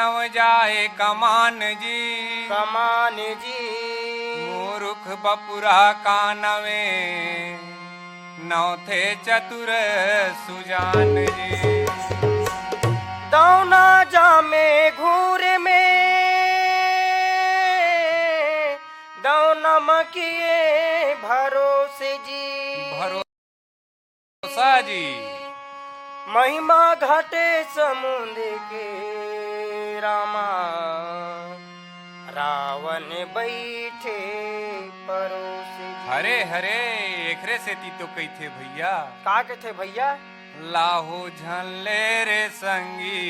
नव जाए कमान जी, कमान जी। मूर्ख बपुरा कानवे नौ थे चतुर सुजान जी। दौना जामे घूर में दौना मकिए भरोसे जी, भरोसा जी। महिमा घाटे समुद्र के रामा रावण बैठे परोसे जी। हरे हरे एकरे सेती तो कही थे भैया, का कहते भैया? लाहो झल्ले रे संगी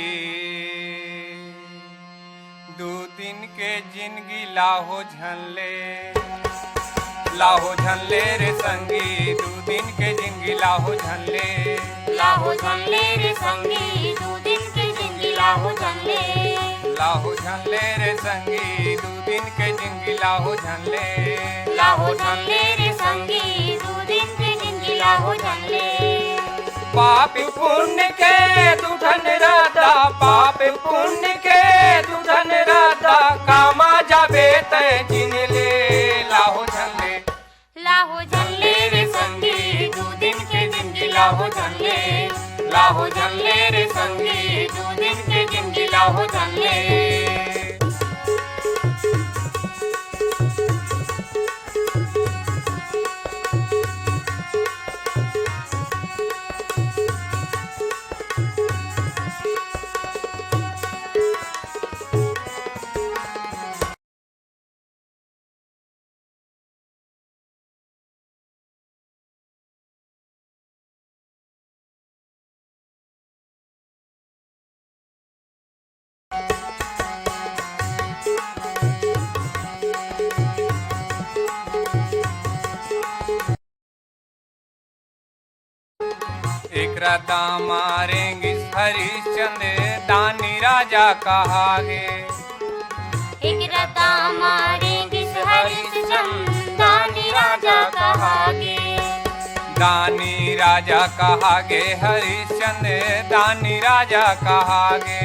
दो दिन के जिंदगी लाहो झल्ले, लाहो झल्ले रे संगी दो दिन के जिंदगी लाहो झल्ले, लाहो झल्ले रे संगी दो दिन के जिंदगी लाहो झल्ले, लाहो झल्ले रे संगी दो दिन के जिंदगी लाहो झल्ले, लाहो झल्ले रे संगी दो दिन के जिंदगी लाहो झल्ले। पाप पुण्य के दुधन राधा, पाप पुण्य के दुधन राधा कामा जाबे तय जिन ले, लाहो झल्ले, लाहो झल्ले रे संगी दो दिन के जिंदगी लाहो झल्ले, लाहो झल्ले रे संगी दो दिन के जिंदगी लाहो झल्ले। एक राता मारेंगे हरिश्चंद्र दानी राजा कहागे, एक रता मारेंगे हरिश्चंद्र दानी राजा कहागे, दानी राजा कहागे हरिश्चंद्र दानी राजा कहागे,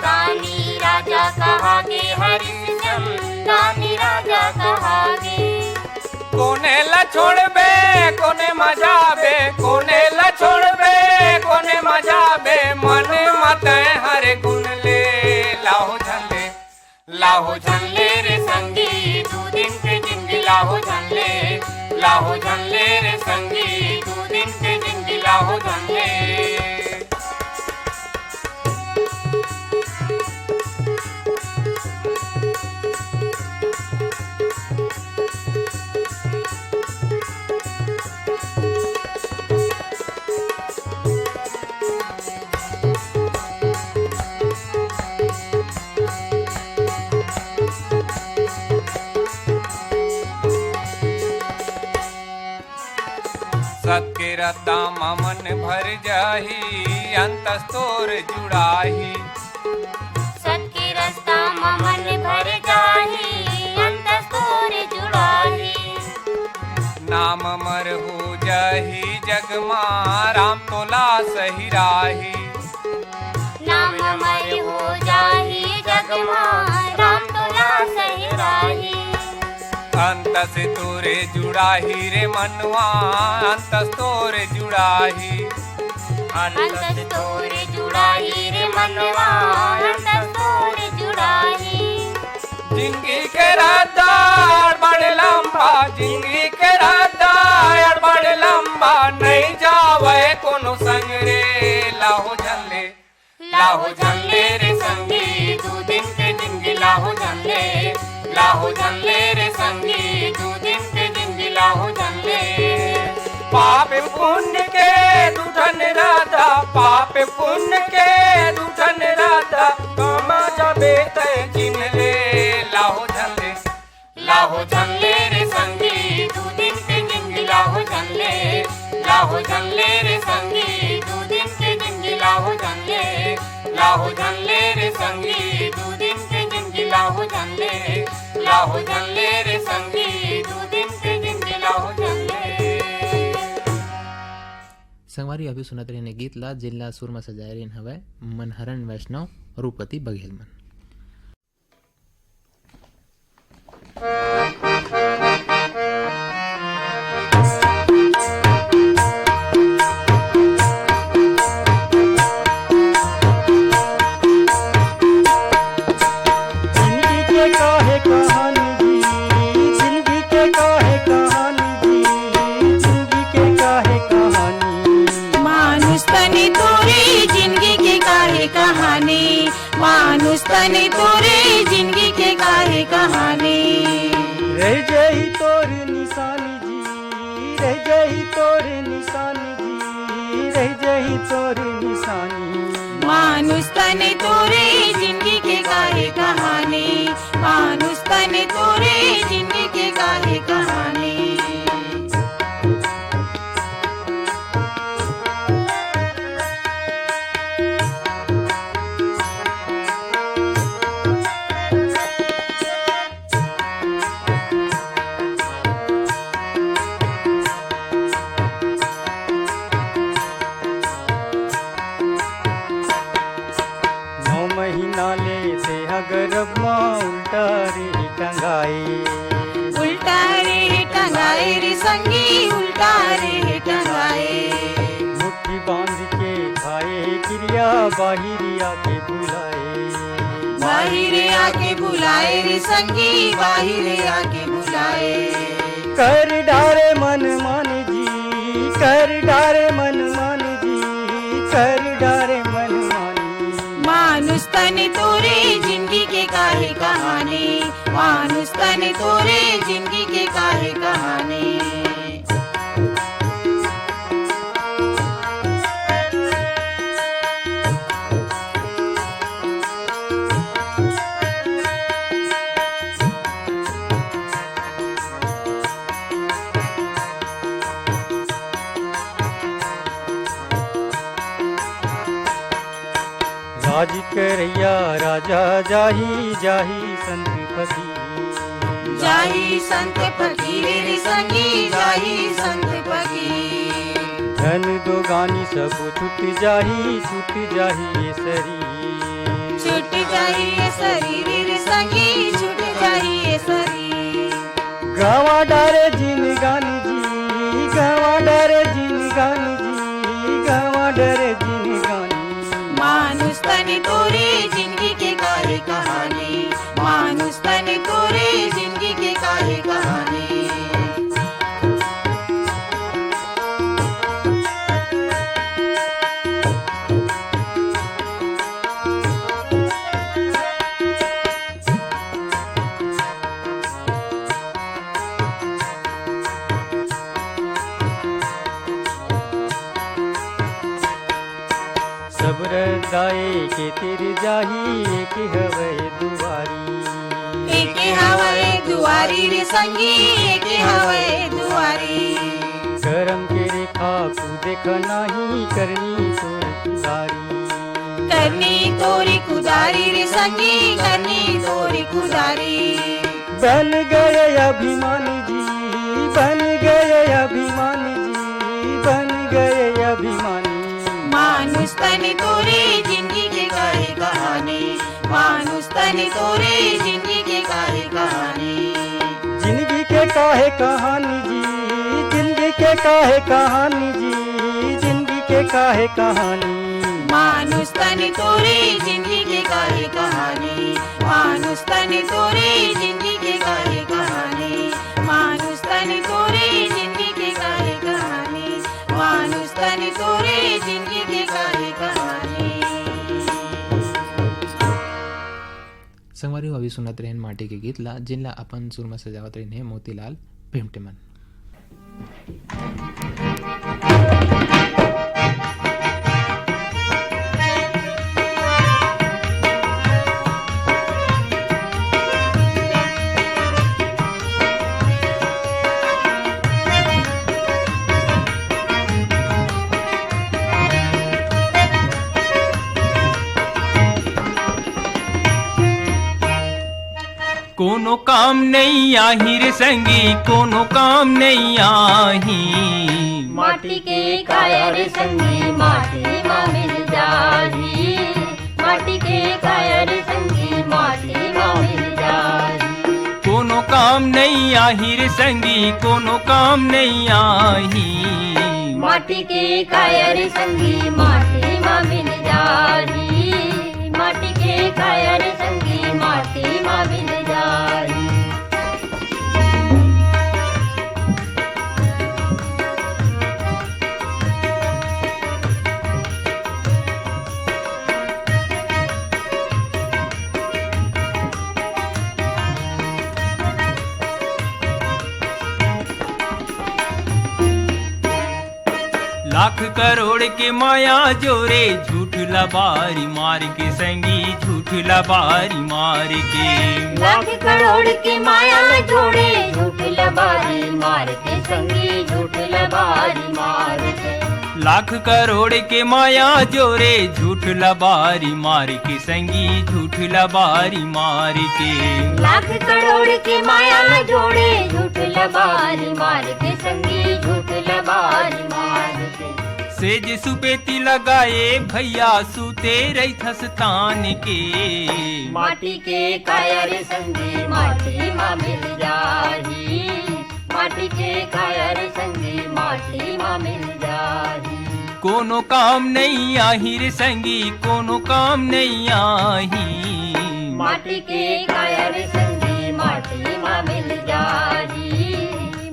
दानी राजा कहागे हरिश्चंद्र दानी राजा कहागे। कोने ला छोड़बे कोने मजाबे, कोने ला छोड़बे कोने मजाबे मन मत हरे गुण ले, लाहो झल्ले, लाहो झल्ले रे संगी दो दिन के जिंदगी लाहो झल्ले, लाहो झल्ले रे संगी दो दिन के जिंदगी लाहो झल्ले। सत्य रता मन भर जाही अंतस्तोर जुड़ाही, सत्य रस्ता मन भर जाही अंतस्तोर जुड़ाही, नाम मर हो जाही जग मां राम तोला सही राही, नाम मर हो जाही जग मां राम तोला सही राही। अंत से तोरे जुड़ाही रे मनवा अंतस तोरे जुड़ाही, अंतस तोरे जुड़ाही रे मनवा अंतस तोरे जुड़ाही। जिंदगी के रास्ता बड़े लंबा, जिंदगी के रास्ता बड़े लंबा नहीं जावे कोनो संग रे, लाहो झल्ले, लाहो झल्ले रे संगी दो दिन के जिंदगी लाहो झल्ले, लाहो झल्ले रे संगी दो दिन के जिंदगी लाहो झल्ले। पाप पुण्य के दुधन राधा, पाप पुण्य के दुधन राधा कामा जाबे तय जिन ले, लाहो झल्ले, लाहो झल्ले रे संगी दो दिन के जिंदगी लाहो झल्ले, लाहो झल्ले रे संगी दो दिन के जिंदगी लाहो झल्ले, लाहो झल्ले रे संगी दो दिन के जिंदगी लाहो झल्ले, लाहो झल्ले रे संगी दो दिन के जिंदगी लाहो झल्ले। संगवारी अभी सुनत रहे गीत ला जिला सुर में सजाए रही हवे मनहरण वैष्णव रूपति बघेल मन। तनी तोरे जिंदगी के काहे कहानी रह जाई तोर निशानी जी, रह जाई तोर निशानी जी, रह जाई तोर निशानी। मानुष तनी तोरे जिंदगी के काहे कहानी, मानुष तनी तोरे जिंदगी के काहे कहानी। गर्भ माँ उल्टा रे टंगाए, उल्टा रे टंगाए रे संगी, उल्टा रे टंगाए। मुट्ठी बांध के खाए क्रिया बाहिर आके बुलाए, बाहिर आके बुलाए रे संगी, बाहिर आके बुलाए। कर डारे मन मान जी, कर डारे मन मान जी, कर डारे मन मान। मानुष तनी तोरे जिंदगी के काहे कहानी, मानुष तनी तोरे जिंदगी के काहे कहानी। राज करैया राजा जाही जाही संत फकीर, जाही संत फकीर संगी, जाही संत फकीर। धन दो गानी सब छूट जाही, छूट जाही ये शरीर, छूट जाही ये शरीर संगी, छूट जाही ये शरीर। गावा डारे जिन गानी जी, गावा डारे जिन गानी जी, गावा डारे जिन गानी। मानुष तनी तोरे जिंदगी के काहे कहानी, मानुष तनी तोरे जिंदगी के काहे कहानी। सब्र दाए के तिर जाही, एक हवे दुआरी, एक हवे दुआरी रे संगी, एक हवे दुआरी। करम के रेखा तू देख नाही, करनी तोर कुदारी, करनी तोरी कुदारी रे संगी, करनी तोरी कुदारी। बन गए अभिमानी जी, बन गए अभिमानी जी, बन गए अभिमानी। मानुष तनी तोरे जिंदगी के काहे कहानी, मानुष तनी तोरे जिंदगी के काहे कहानी। जिंदगी के काहे कहानी जी, जिंदगी के काहे कहानी जी, जिंदगी के काहे कहानी। मानुष तनी तोरे जिंदगी के काहे कहानी, मानुष तनी तोरे जिंदगी के काहे कहानी। मानुष तनी तोरे जिंदगी के काहे कहानी, मानुष तनी तोरे जिंदगी के काहे कहानी। संगवारी अभी सुनत रहन माटी के गीत ला जिनला अपन सुर में सजावत रहे मोतीलाल भिमटेमन। कोनो काम नहीं आही रे संगी, कोनो काम नहीं आही। माटी के कायर संगी माटी माँ मिल जाही, माटी के कायर संगी माटी माँ मिल जाही। कोनो काम नहीं आही रे संगी, कोनो काम नहीं आही, माटी के कायर संगी माटी माँ मिल जाही, माटी के कायर संगी माटी माँ मिल जाही। लाख करोड़ के माया जोरे, झूठ लबारी मार के संगी, झूठ लबारी मार के। लाख करोड़ के माया जोड़े, झूठ लबारी मार के संगी, झूठ लबारी मार के। लाख करोड़ के माया जोरे, झूठ लबारी मार के संगी, झूठ लबारी मार के। लाख करोड़ के माया जोड़े, झूठ लबारी मार के संगी, झूठ लबारी मार के। सेज सुपेती लगाए भैया, सूते रही थस्तान के। माटी के कायर संगी माटी माँ मिल जाही, माटी के कायर संगी माटी माँ मिल जाही। कोनो काम नहीं आही रे संगी, कोनो काम नहीं आही, माटी के कायर संगी माटी माँ मिल जाही,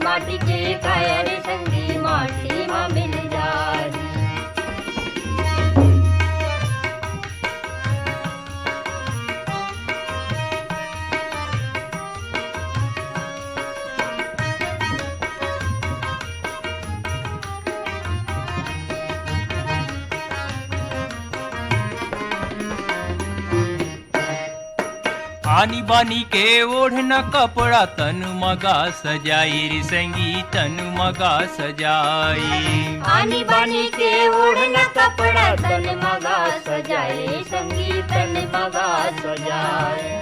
माटी के कायर संगी माटी माँ मिल जाही। आनी बानी के ओढ़ना कपड़ा, तन मगा सजाई रे संगी, तन मगा सजाई। आनी बानी के ओढ़ना कपड़ा, तन मगा सजाए संगी, तन मगा सजाए।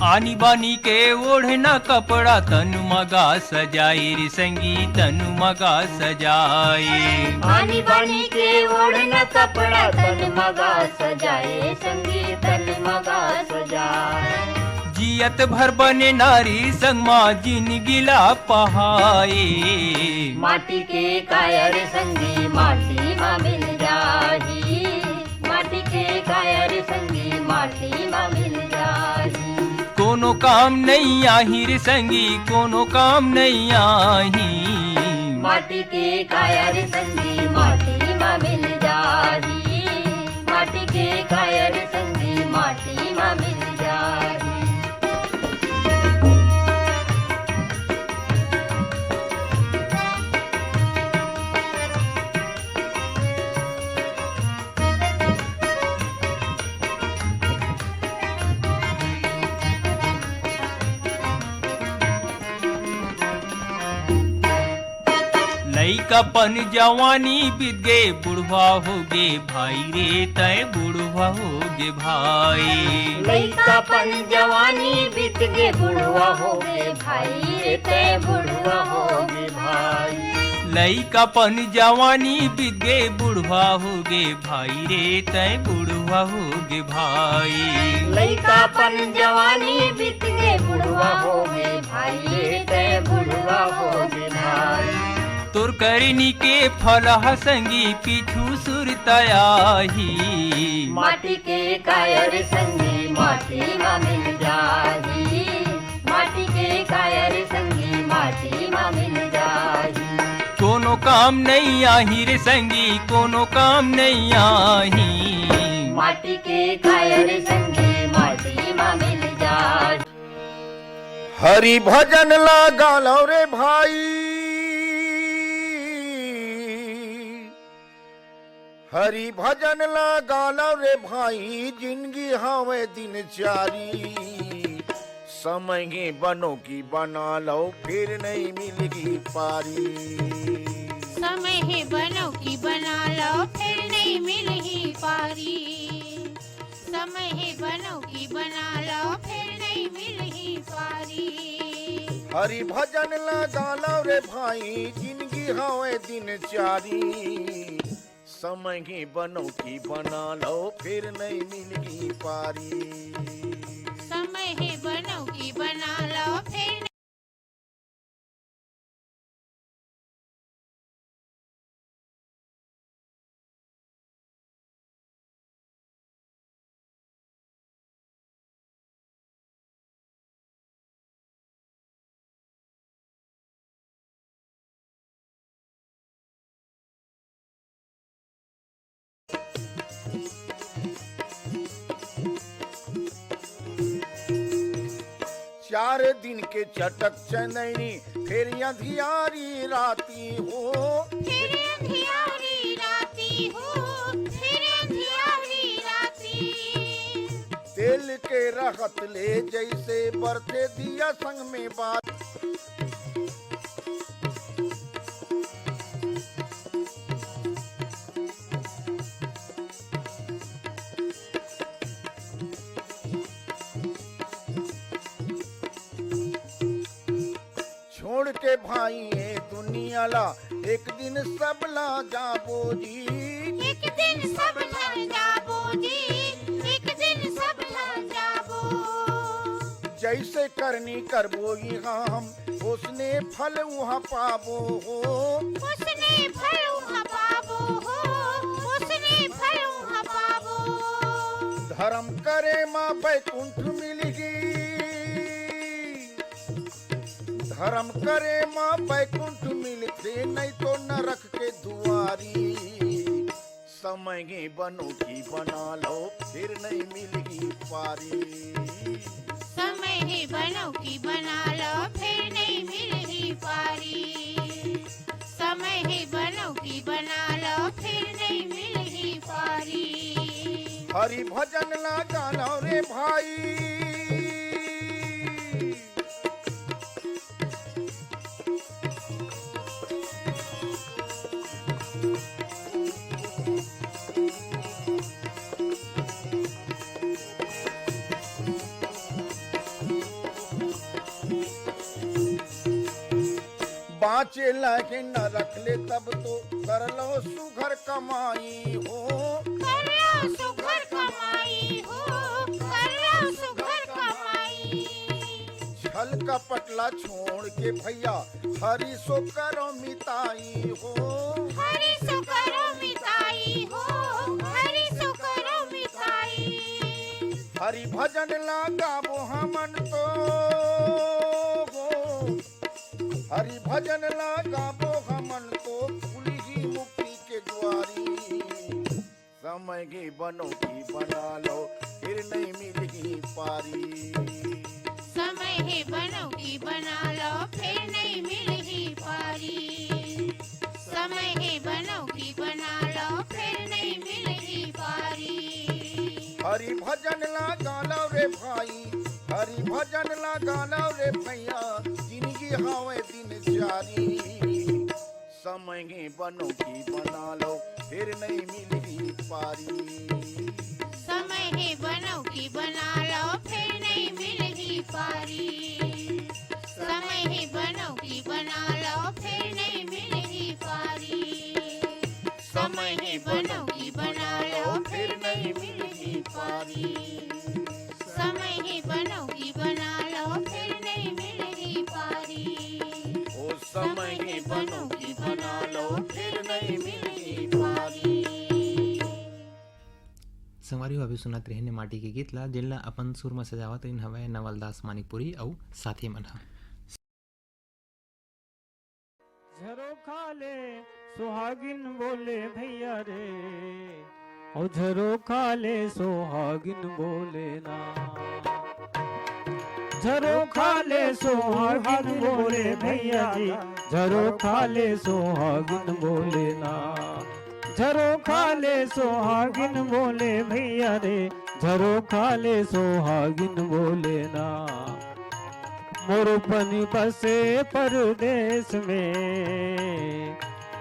आनी बानी के ओढ़ना कपड़ा, तन मगा सजाई रे संगी, तन मगा सजाई। आनी बानी के ओढ़ना कपड़ा, तन मगा सजाए संगी, तन मगा सजाए। जियत भर बने नारी संग माँ, जिंदगी ला पहाए। माटी के कायर संगी माटी माँ मिल जाही, माटी के कायर संगी माटी माँ मिल जाही। कोनो काम नहीं आही रे संगी, कोनो काम नहीं आही, माटी के कायर संगी माटी माँ मिल जाही, माटी के कायर संगी माटी माँ मिल जाही। लइकापन जवानी बीत गे, बुढ़वा होगे भाई रे तय, बुढ़वा होगे भाई। लइकापन जवानी बीत गे, बुढ़वा हो गे भाई, ते बुढ़वा हो गे भाई। लइकापन जवानी बीत गे, बुढ़वा होगे भाई रे तय, बुढ़वा होगे भाई। लइकापन जवानी बीत गे, बुढ़वा हो गे भाई, ते बुढ़वा हो गे भाई। तोर करनी के फल संगी, पीछू सुरतयाही। माटी के कायर संगी माटी माँ मिल जाही, माटी के कायर संगी माटी माँ मिल जाही। कोनो काम नहीं आही रे संगी, कोनो काम नहीं आही, माटी के कायर संगी माटी माँ मिल जाही। हरि भजन लगा लो रे भाई, हरि भजन लगा लो रे भाई, जिंदगी हवे दिनचारी। समय ही बनो की बना लो, फिर नहीं मिलेगी पारी। समय है बनो की बना लो, फिर नहीं मिलेगी पारी। समय है बनो की बना लो, फिर नहीं मिलेगी पारी। हरि भजन लगा लो रे भाई जिंदगी हवे दिन चारी समय ही बनो की बना लो फिर नहीं मिलगी पारी समय है बनो की बना लो फिर चार दिन के चटक चनैनी फिर अंधियारी राती हो फिर अंधियारी राती हो फिर अंधियारी राती तेल के रखत ले जैसे बरते दिया संग में बात छोड़ के भाई ये दुनिया ला एक दिन सब ला जाबो जी एक दिन सब ढल जाबो जी एक दिन सब ढल जाबो जैसे करनी करबो हम उसने फल वहाँ पाबो हो उसने फल वहाँ पाबो हो उसने फल वहाँ पाबो धर्म करे माँ बैकुंठ मिलगी धर्म करे माँ बैकुंठ मिलते नहीं तो नरक के दुआरी समय ही बनो की बना लो फिर नहीं मिलगी पारी समय है बनो की बना लो फिर नहीं मिलेगी पारी समय है बनो की बना लो फिर नहीं मिलेगी पारी हरि भजन लगा लो रे भाई बाँचे लाके न रख ले तब तो कर लो सुघर कमाई हो कर लो सुघर कमाई हो कर लो सुघर कमाई छल कपटला छोड़ के भैया हरि सो करो मिताई हो हरि सो करो मिताई हो हरि सो करो मिताई हरि भजन लगाबो हमन तो हरि भजन लगाबो हमन तो खुली मुक्ति के द्वारी समय की बनो की बना लो फिर नहीं मिलेगी पारी समय है बनो की बना लो फिर नहीं मिलेगी पारी समय है बनो की बना लो फिर नहीं मिलेगी पारी हरि भजन लगा लो रे भाई हरि भजन लगा लो रे भैया जिंदगी हवे दिन चारी समय ही बनो की बना लो फिर नहीं मिलेगी पारी समय है बनो की बना लो फिर नहीं मिलेगी पारी समय है बनो की बना लो फिर नहीं मिलेगी पारी समय है बनो की बना लो फिर नहीं मिलेगी पारी समय है बनो की बना लो फिर नहीं मिलेगी पारी ओ समय ही बनो की बना लो फिर नहीं मिलेगी पारी संगवारी अभी सुनत रहने माटी के गीत ला जिनला अपन सुर में सजावत इन हवे नवलदास मानिकपुरी और साथी मन हा झरोखा ले सुहागिन बोले भैया रे और झरोखा ले सुहागिन बोले ना झरोखा ले सुहागिन बोले भैया जी झरोखा ले सुहागिन बोले ना झरोखा ले सुहागिन बोले भैया रे झरोखा ले सुहागिन बोले ना मोर पनी बसे परदेश में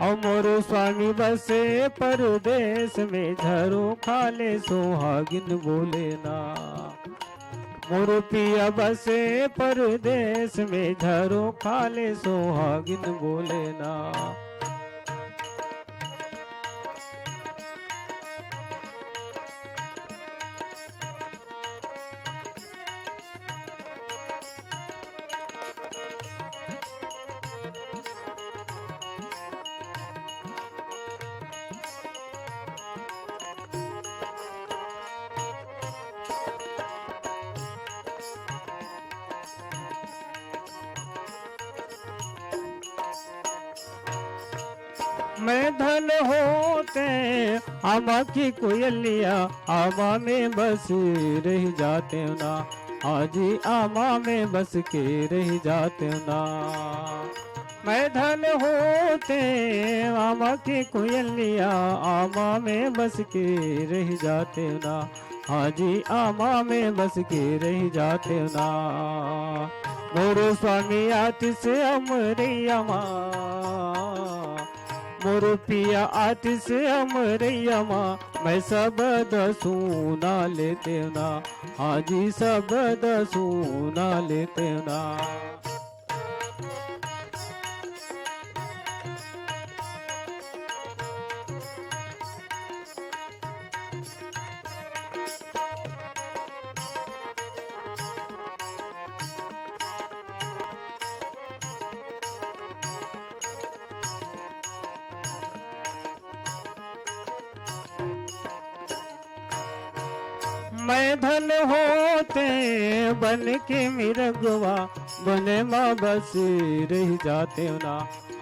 और मोर स्वामी बसे परदेश में झरोखा ले सुहागिन बोले ना मोर पिया बसे परदेश में झरो खाले सुहागिन बोले ना। मैं धन होते आमा की कोयलिया आमा में बस रह जाते ना। हाजी आमा में बस के रह जाते ना। मैं धन होते आमा की कोयलिया आमा में बस के रह जाते ना। हाजी आमा में बस के रह जाते ना। मोरो स्वामी आतिश अमरैया मोर पिया आतिश अमरैया मैं सबद सुना लेते ना। हाजी सबद सुना लेते ना। मैं धन होते बन के मिरगवा बने माँ बस रह जाते ना।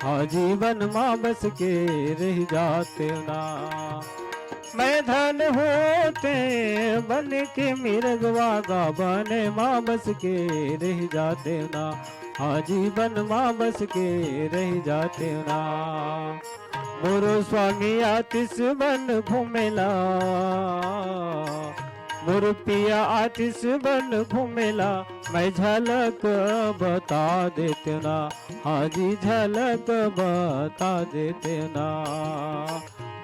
हाजी बन माँ बस के रह जाते ना। मैं धन होते बन के मिरगवा गा बने माँ बस के रह जाते ना। हाजी बन माँ बस के रह जाते ना। मोरो स्वामी आतिश बन घूमेला मोर पिया आतिश बन घूमेला मैं झलक बता देते ना। हाजी झलक बता देते ना।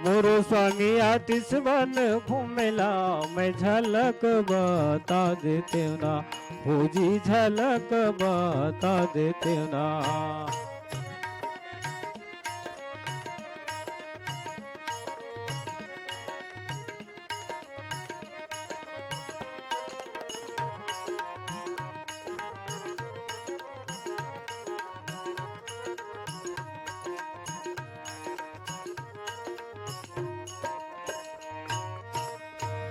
मोर स्वामी आतिश बन घूमेला मैं झलक बता देते ना। होजी झलक बता देते ना।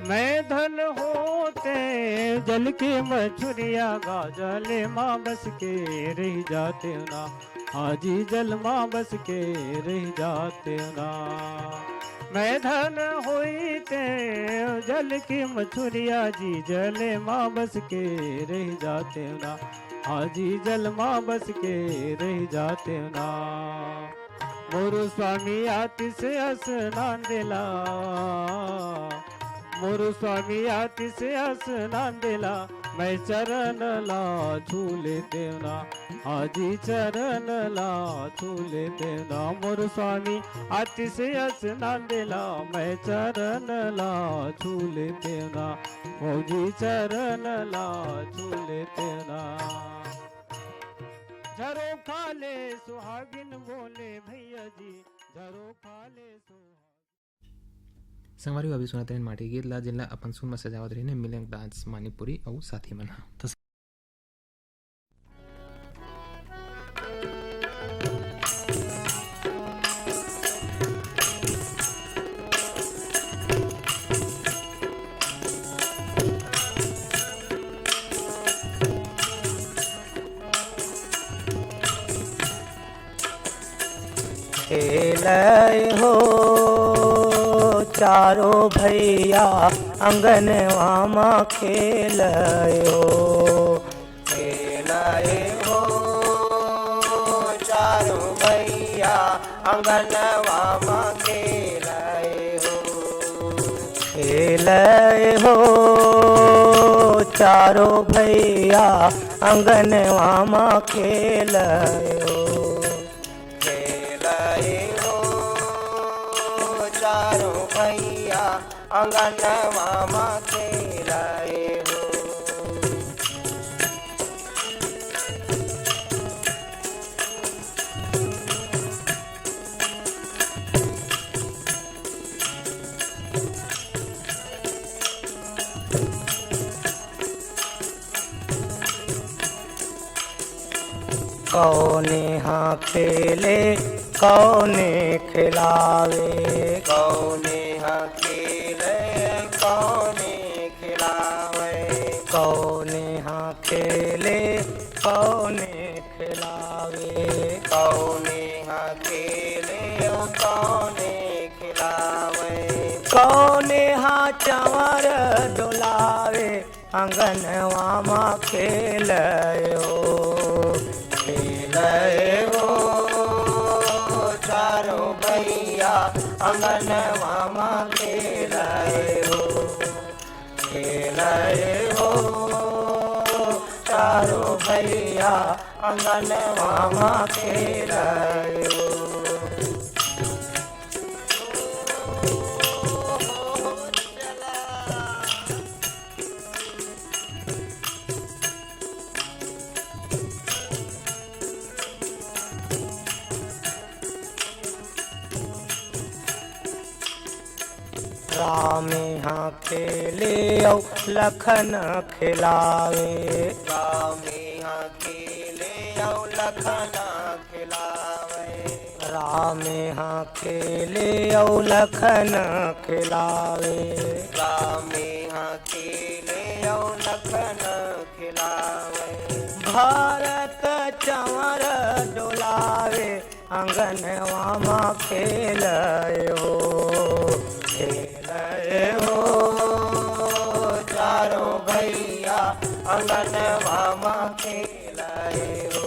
मैं धन होते जल के मछुरिया गा जले माँ बस के रह जाते ना। हाजी जल माँ बस के रह जाते ना। मैं धन होते जल की मछुरिया जी जले माँ बस के रह जाते ना। हाजी जल माँ बस के रह जाते ना। मोर स्वामी आतिश स्नान दिला मोर स्वामी आतिश स्नान दिला मैं चरण ला झूले देना। हाजी चरण ला झूले देना। मोर स्वामी आतिश स्नान दिला मैं चरण ला झूले देना। फौजी चरण ला झूले देना। झरो खाले सुहागिन बोले भैया जी झरो खाले सुहागिन। संगवारी अभी सुना ट्रेन माटी गीत ला जिनला अपन सुन में सजावत रही ने मिलंग डांस मानीपुरी और साथी मना। खेलय हो चारो भैया अंगनवा माँ खेलय हो। खेलय हो चारो भैया अंगनवा माँ खेलय हो। खेलय हो चारो भैया अंगनवा माँ खेलय हो। भैया अंगनवा माँ खेलय हो। कौने हाँ खेले कौने खिलावे, कौने हाँ खेले कौने खिलावे, कौने हाँ खेले कौने खिलावे, कौने हाँ खेले कौने खिलावे, कौने हाँ चंवर डोलावे अंगनवा माँ खेलयो, खेलयो चारों भैया अंगनवा माँ खेलयो, खेलयो चारों भैया अंगनवा माँ खेलयो। राम यहाँ खेले औ लखन खिलावे, राम यहाँ खेले औ लखन खिलावे, राम यहाँ खेले औ लखन खिलावे, राम यहाँ खेले औ लखन खिलावे, भारत चंवर डोलावे अंगनवा माँ खेलयो, खेलयो चारों भैया अंगनवा माँ खेलयो,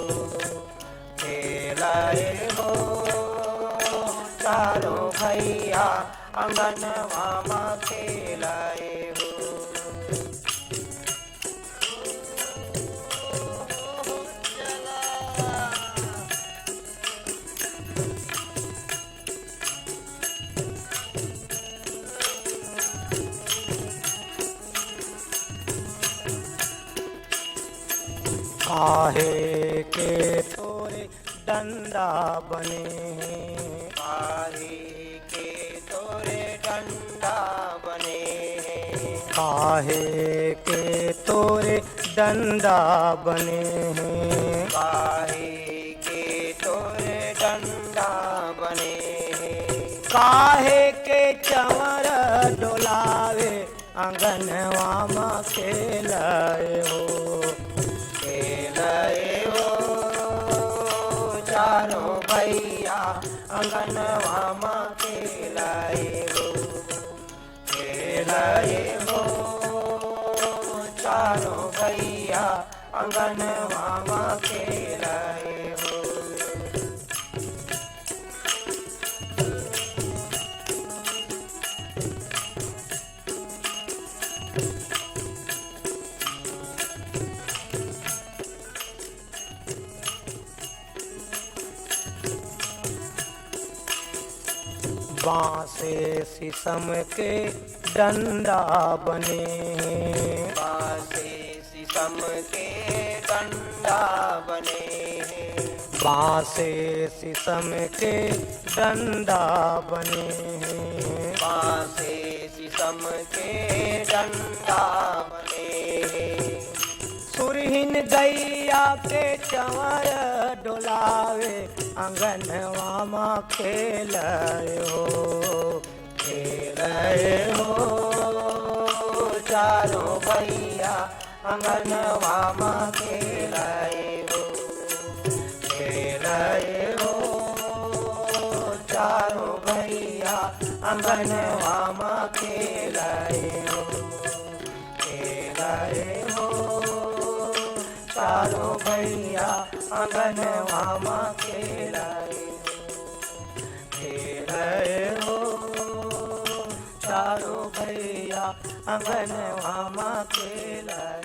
खेलयो चारों भैया अंगनवा माँ खेलयो। काहे के तोरे डंडा बने हैं, काहे के तोरे डंडा बने हैं, काहे के तोरे डंडा बने हैं, काहे के तोरे डंडा बने हैं, काहे के चंवर डोलावे अंगनवा माँ खेलयो, खेलयो चारों भैया अंगनवा माँ खेलयो, खेलयो चारों भैया अंगनवा माँ खेलयो। बांसे शीशम के डंडा बने हैं, बांसे शीशम के डंडा बने हैं, बांसे शीशम के डंडा बने हैं, बांसे शीशम के डंडा बने हैं, सुरहीन गैया के चंवर डोलावे अंगनवा माँ खेलयो, खेलयो चारों भैया अंगनवा माँ खेलयो, खेलयो चारों भैया अंगनवा माँ खेलयो, खेलयो चारों भैया अंगनवा माँ खेलयो, खेलयो चारों भैया अंगनवा माँ खेलयो।